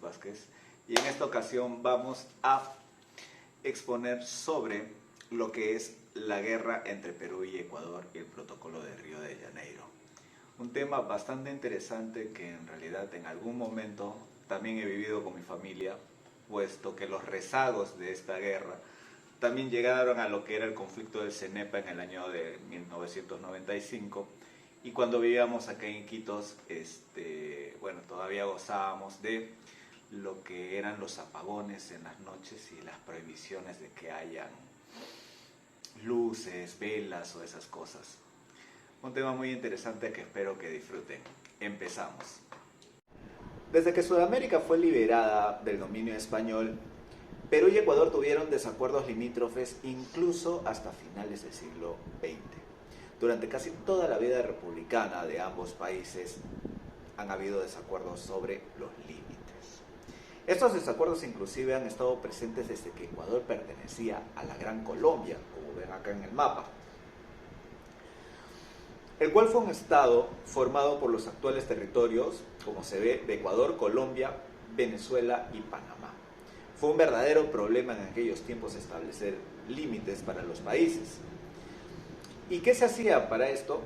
Vázquez y en esta ocasión vamos a exponer sobre lo que es la guerra entre Perú y Ecuador y el protocolo de Río de Janeiro. Un tema bastante interesante que en realidad en algún momento también he vivido con mi familia, puesto que los rezagos de esta guerra también llegaron a lo que era el conflicto del CENEPA en el año de 1995 y cuando vivíamos acá en Iquitos, todavía gozábamos de lo que eran los apagones en las noches y las prohibiciones de que hayan luces, velas o esas cosas. Un tema muy interesante que espero que disfruten. Empezamos. Desde que Sudamérica fue liberada del dominio español, Perú y Ecuador tuvieron desacuerdos limítrofes incluso hasta finales del siglo XX. Durante casi toda la vida republicana de ambos países han habido desacuerdos sobre los límites. Estos desacuerdos inclusive han estado presentes desde que Ecuador pertenecía a la Gran Colombia, como ven acá en el mapa, el cual fue un estado formado por los actuales territorios, como se ve, de Ecuador, Colombia, Venezuela y Panamá. Fue un verdadero problema en aquellos tiempos establecer límites para los países. ¿Y qué se hacía para esto?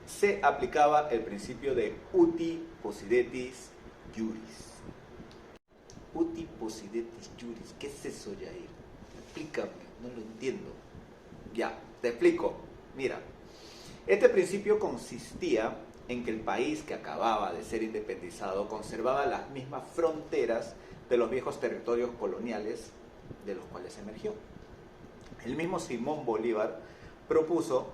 Se aplicaba el principio de uti possidetis iuris. Uti possidetis iuris, ¿qué es eso, Jair? Explícame, no lo entiendo. Ya, te explico. Mira, este principio consistía en que el país que acababa de ser independizado conservaba las mismas fronteras de los viejos territorios coloniales de los cuales emergió. El mismo Simón Bolívar propuso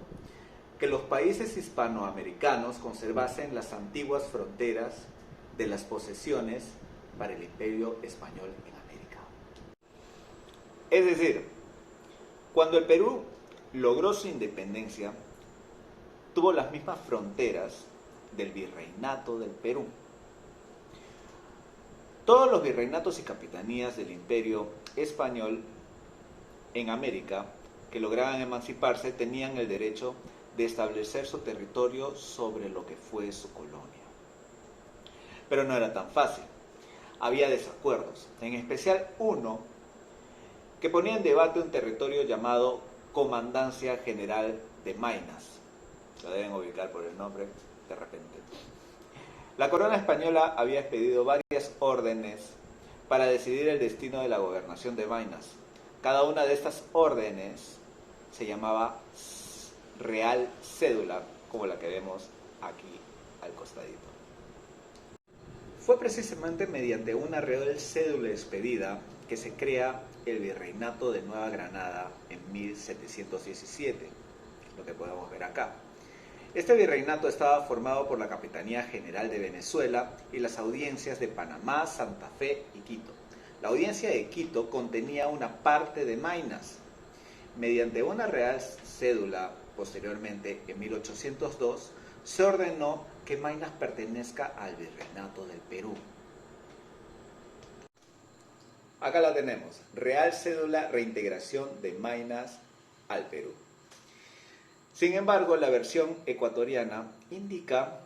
que los países hispanoamericanos conservasen las antiguas fronteras de las posesiones para el Imperio Español en América. Es decir, cuando el Perú logró su independencia, tuvo las mismas fronteras del Virreinato del Perú. Todos los virreinatos y capitanías del Imperio Español en América que lograban emanciparse tenían el derecho de establecer su territorio sobre lo que fue su colonia. Pero no era tan fácil. Había desacuerdos, en especial uno que ponía en debate un territorio llamado Comandancia General de Maynas. Lo deben ubicar por el nombre de repente. La corona española había expedido varias órdenes para decidir el destino de la gobernación de Maynas. Cada una de estas órdenes se llamaba Real Cédula, como la que vemos aquí al costadito. Fue precisamente mediante una Real Cédula expedida que se crea el Virreinato de Nueva Granada en 1717, lo que podemos ver acá. Este virreinato estaba formado por la Capitanía General de Venezuela y las audiencias de Panamá, Santa Fe y Quito. La audiencia de Quito contenía una parte de Maynas. Mediante una real cédula, posteriormente en 1802, se ordenó que Maynas pertenezca al Virreinato del Perú. Acá la tenemos, Real Cédula Reintegración de Maynas al Perú. Sin embargo, la versión ecuatoriana indica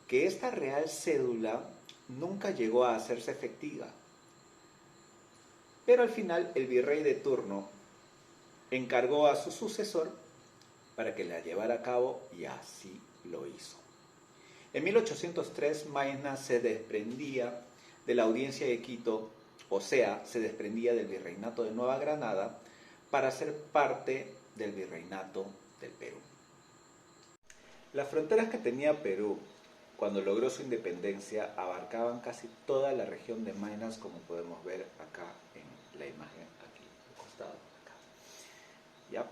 que esta real cédula nunca llegó a hacerse efectiva. Pero al final el virrey de turno encargó a su sucesor para que la llevara a cabo y así lo hizo. En 1803 Maynas se desprendía de la audiencia de Quito, o sea, se desprendía del virreinato de Nueva Granada para ser parte del virreinato del Perú. Las fronteras que tenía Perú cuando logró su independencia abarcaban casi toda la región de Maynas, como podemos ver acá en la imagen, aquí al costado, acá. ¿Ya?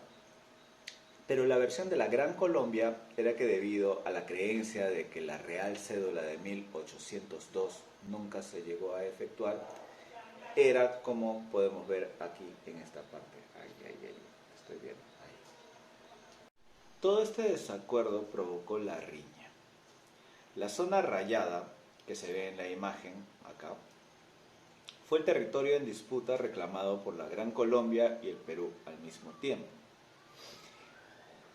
Pero la versión de la Gran Colombia era que debido a la creencia de que la Real Cédula de 1802 nunca se llegó a efectuar, era como podemos ver aquí en esta parte. Ahí, estoy viendo. Todo este desacuerdo provocó la riña. La zona rayada, que se ve en la imagen acá, fue el territorio en disputa reclamado por la Gran Colombia y el Perú al mismo tiempo.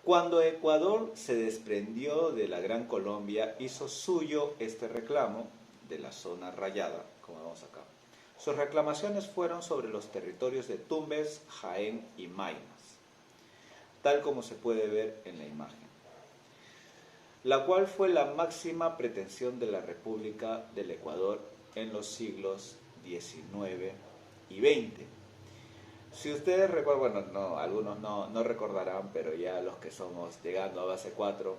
Cuando Ecuador se desprendió de la Gran Colombia, hizo suyo este reclamo, de la zona rayada, como vemos acá. Sus reclamaciones fueron sobre los territorios de Tumbes, Jaén y Maynas, tal como se puede ver en la imagen, la cual fue la máxima pretensión de la República del Ecuador en los siglos XIX y XX. Si ustedes recuerdan, bueno, algunos no recordarán, pero ya los que somos llegando a base 4,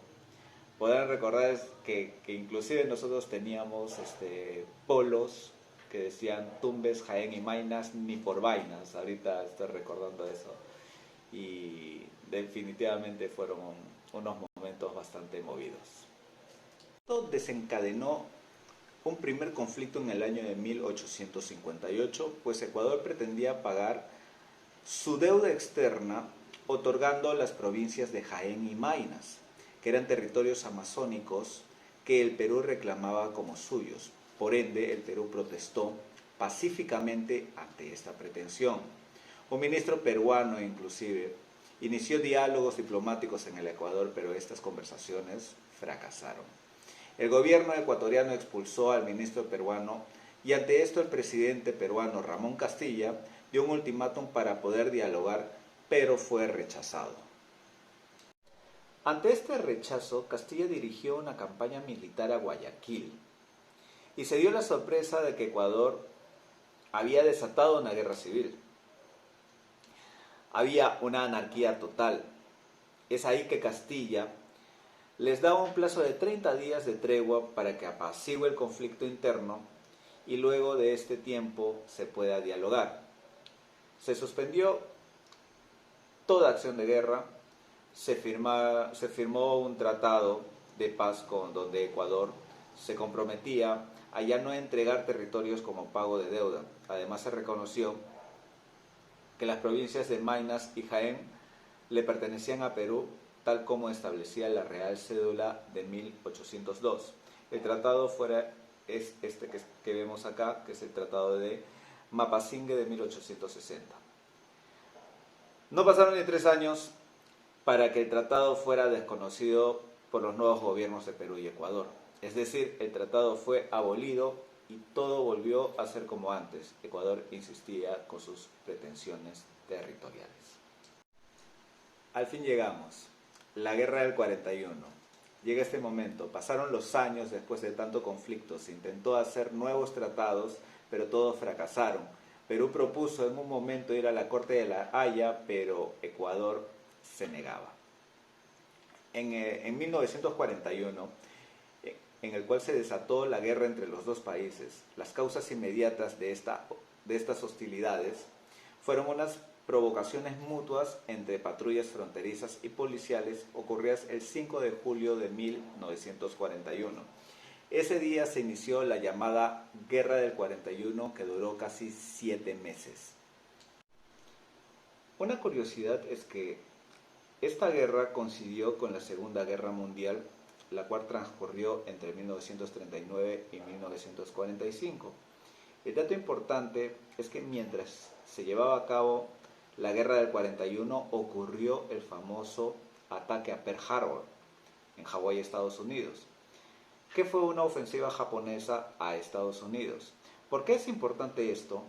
podrán recordar que inclusive nosotros teníamos polos que decían Tumbes, Jaén y Maynas, ni por vainas. Ahorita estoy recordando eso. Y definitivamente fueron unos momentos bastante movidos. Esto desencadenó un primer conflicto en el año de 1858, pues Ecuador pretendía pagar su deuda externa otorgando las provincias de Jaén y Maynas, que eran territorios amazónicos que el Perú reclamaba como suyos. Por ende, el Perú protestó pacíficamente ante esta pretensión. Un ministro peruano, inclusive, inició diálogos diplomáticos en el Ecuador, pero estas conversaciones fracasaron. El gobierno ecuatoriano expulsó al ministro peruano y ante esto el presidente peruano Ramón Castilla dio un ultimátum para poder dialogar, pero fue rechazado. Ante este rechazo, Castilla dirigió una campaña militar a Guayaquil y se dio la sorpresa de que Ecuador había desatado una guerra civil. Había una anarquía total. Es ahí que Castilla les daba un plazo de 30 días de tregua para que apacigüe el conflicto interno y luego de este tiempo se pueda dialogar. Se suspendió toda acción de guerra, se firmó un tratado de paz donde Ecuador se comprometía a ya no entregar territorios como pago de deuda. Además se reconoció que las provincias de Maynas y Jaén le pertenecían a Perú, tal como establecía la Real Cédula de 1802. El tratado es este que vemos acá, que es el Tratado de Mapasingue de 1860. No pasaron ni 3 años para que el tratado fuera desconocido por los nuevos gobiernos de Perú y Ecuador. Es decir, el tratado fue abolido y todo volvió a ser como antes. Ecuador insistía con sus pretensiones territoriales. Al fin llegamos. La guerra del 41. Llega este momento. Pasaron los años después de tanto conflicto. Se intentó hacer nuevos tratados, pero todos fracasaron. Perú propuso en un momento ir a la Corte de la Haya, pero Ecuador se negaba. En 1941, en el cual se desató la guerra entre los dos países, las causas inmediatas de estas hostilidades fueron unas provocaciones mutuas entre patrullas fronterizas y policiales ocurridas el 5 de julio de 1941. Ese día se inició la llamada Guerra del 41, que duró casi 7 meses. Una curiosidad es que esta guerra coincidió con la Segunda Guerra Mundial, la cual transcurrió entre 1939 y 1945. El dato importante es que mientras se llevaba a cabo la Guerra del 41 ocurrió el famoso ataque a Pearl Harbor en Hawái, Estados Unidos, que fue una ofensiva japonesa a Estados Unidos. ¿Por qué es importante esto?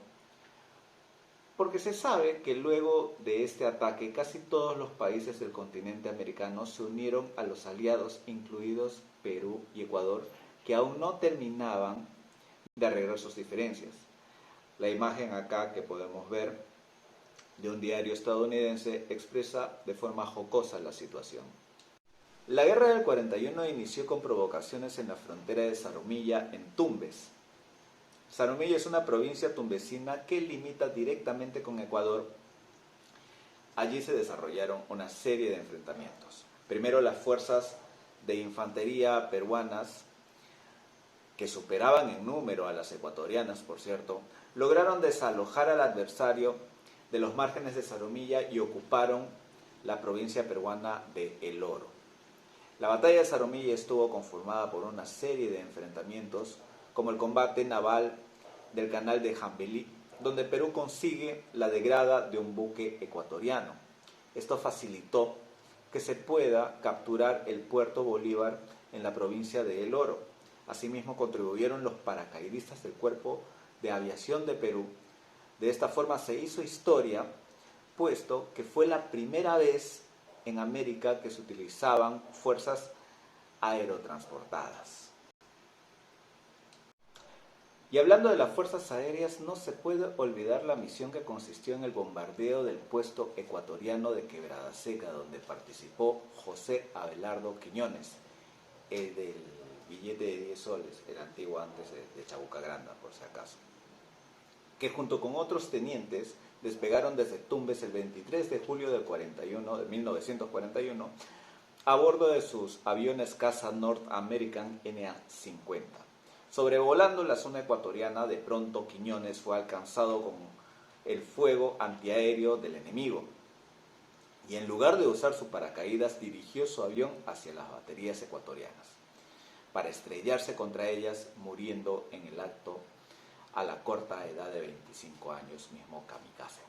Porque se sabe que luego de este ataque casi todos los países del continente americano se unieron a los aliados, incluidos Perú y Ecuador, que aún no terminaban de arreglar sus diferencias. La imagen acá que podemos ver de un diario estadounidense expresa de forma jocosa la situación. La guerra del 41 inició con provocaciones en la frontera de Zarumilla, en Tumbes. Zarumilla es una provincia tumbesina que limita directamente con Ecuador. Allí se desarrollaron una serie de enfrentamientos. Primero, las fuerzas de infantería peruanas, que superaban en número a las ecuatorianas, por cierto, lograron desalojar al adversario de los márgenes de Zarumilla y ocuparon la provincia peruana de El Oro. La batalla de Zarumilla estuvo conformada por una serie de enfrentamientos, como el combate naval del canal de Jambelí, donde Perú consigue la degrada de un buque ecuatoriano. Esto facilitó que se pueda capturar el puerto Bolívar en la provincia de El Oro. Asimismo contribuyeron los paracaidistas del Cuerpo de Aviación de Perú. De esta forma se hizo historia, puesto que fue la primera vez en América que se utilizaban fuerzas aerotransportadas. Y hablando de las fuerzas aéreas, no se puede olvidar la misión que consistió en el bombardeo del puesto ecuatoriano de Quebrada Seca, donde participó José Abelardo Quiñones, el del billete de 10 soles, el antiguo antes de Chabuca Granda, por si acaso, que junto con otros tenientes despegaron desde Tumbes el 23 de julio de 1941 a bordo de sus aviones caza North American NA-50. Sobrevolando la zona ecuatoriana, de pronto Quiñones fue alcanzado con el fuego antiaéreo del enemigo y en lugar de usar su paracaídas dirigió su avión hacia las baterías ecuatorianas para estrellarse contra ellas, muriendo en el acto a la corta edad de 25 años, mismo kamikaze.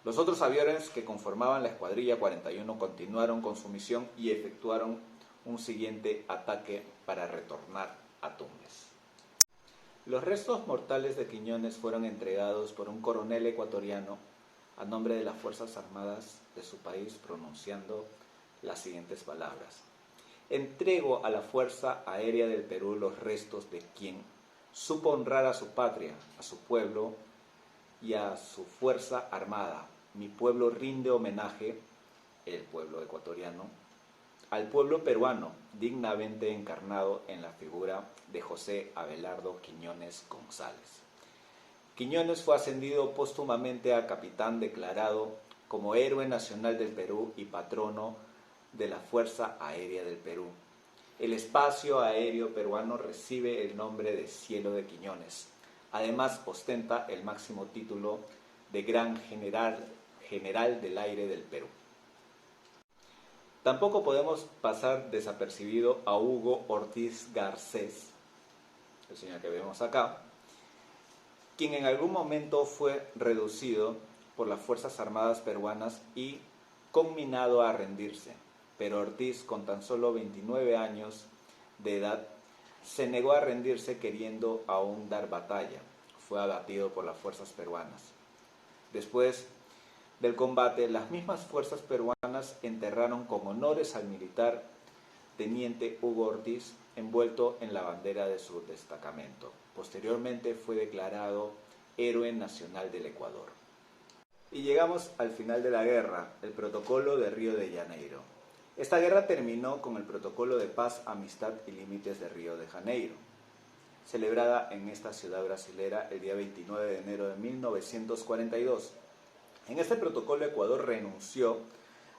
Los otros aviones que conformaban la escuadrilla 41 continuaron con su misión y efectuaron un siguiente ataque para retornar a Tumbes. Los restos mortales de Quiñones fueron entregados por un coronel ecuatoriano a nombre de las Fuerzas Armadas de su país, pronunciando las siguientes palabras: entrego a la Fuerza Aérea del Perú los restos de quien supo honrar a su patria, a su pueblo y a su Fuerza Armada. Mi pueblo rinde homenaje, el pueblo ecuatoriano, al pueblo peruano, dignamente encarnado en la figura de José Abelardo Quiñones González. Quiñones fue ascendido póstumamente a capitán, declarado como héroe nacional del Perú y patrono de la Fuerza Aérea del Perú. El espacio aéreo peruano recibe el nombre de Cielo de Quiñones. Además, ostenta el máximo título de Gran General del Aire del Perú. Tampoco podemos pasar desapercibido a Hugo Ortiz Garcés, el señor que vemos acá, quien en algún momento fue reducido por las Fuerzas Armadas peruanas y conminado a rendirse, pero Ortiz, con tan solo 29 años de edad, se negó a rendirse, queriendo aún dar batalla. Fue abatido por las fuerzas peruanas. Después del combate, las mismas fuerzas peruanas enterraron con honores al militar teniente Hugo Ortiz, envuelto en la bandera de su destacamento. Posteriormente fue declarado Héroe Nacional del Ecuador. Y llegamos al final de la guerra, el Protocolo de Río de Janeiro. Esta guerra terminó con el Protocolo de Paz, Amistad y Límites de Río de Janeiro, celebrada en esta ciudad brasilera el día 29 de enero de 1942. En este protocolo, Ecuador renunció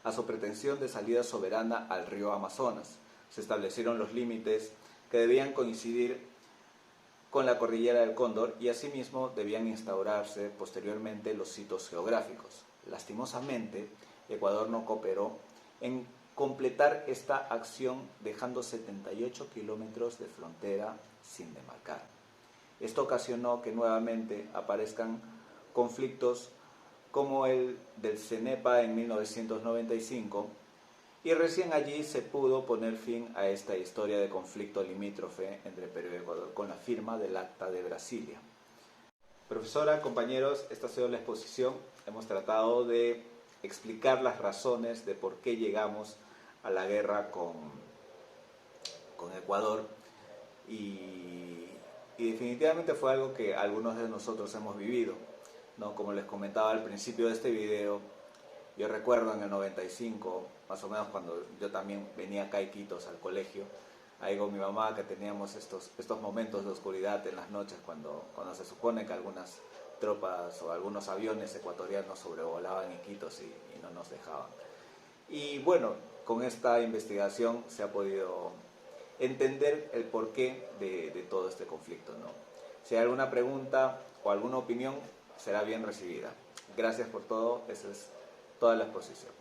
a su pretensión de salida soberana al río Amazonas. Se establecieron los límites que debían coincidir con la cordillera del Cóndor y asimismo debían instaurarse posteriormente los sitios geográficos. Lastimosamente, Ecuador no cooperó en completar esta acción, dejando 78 kilómetros de frontera sin demarcar. Esto ocasionó que nuevamente aparezcan conflictos como el del CENEPA en 1995, y recién allí se pudo poner fin a esta historia de conflicto limítrofe entre Perú y Ecuador con la firma del Acta de Brasilia. Profesora, compañeros, esta ha sido la exposición. Hemos tratado de explicar las razones de por qué llegamos a la guerra con Ecuador y definitivamente fue algo que algunos de nosotros hemos vivido, ¿no? Como les comentaba al principio de este video, yo recuerdo en el 95, más o menos, cuando yo también venía acá a Iquitos al colegio, ahí con mi mamá, que teníamos estos momentos de oscuridad en las noches cuando se supone que algunas tropas o algunos aviones ecuatorianos sobrevolaban Iquitos y no nos dejaban. Y bueno, con esta investigación se ha podido entender el porqué de todo este conflicto, ¿no? Si hay alguna pregunta o alguna opinión, será bien recibida. Gracias por todo, esa es toda la exposición.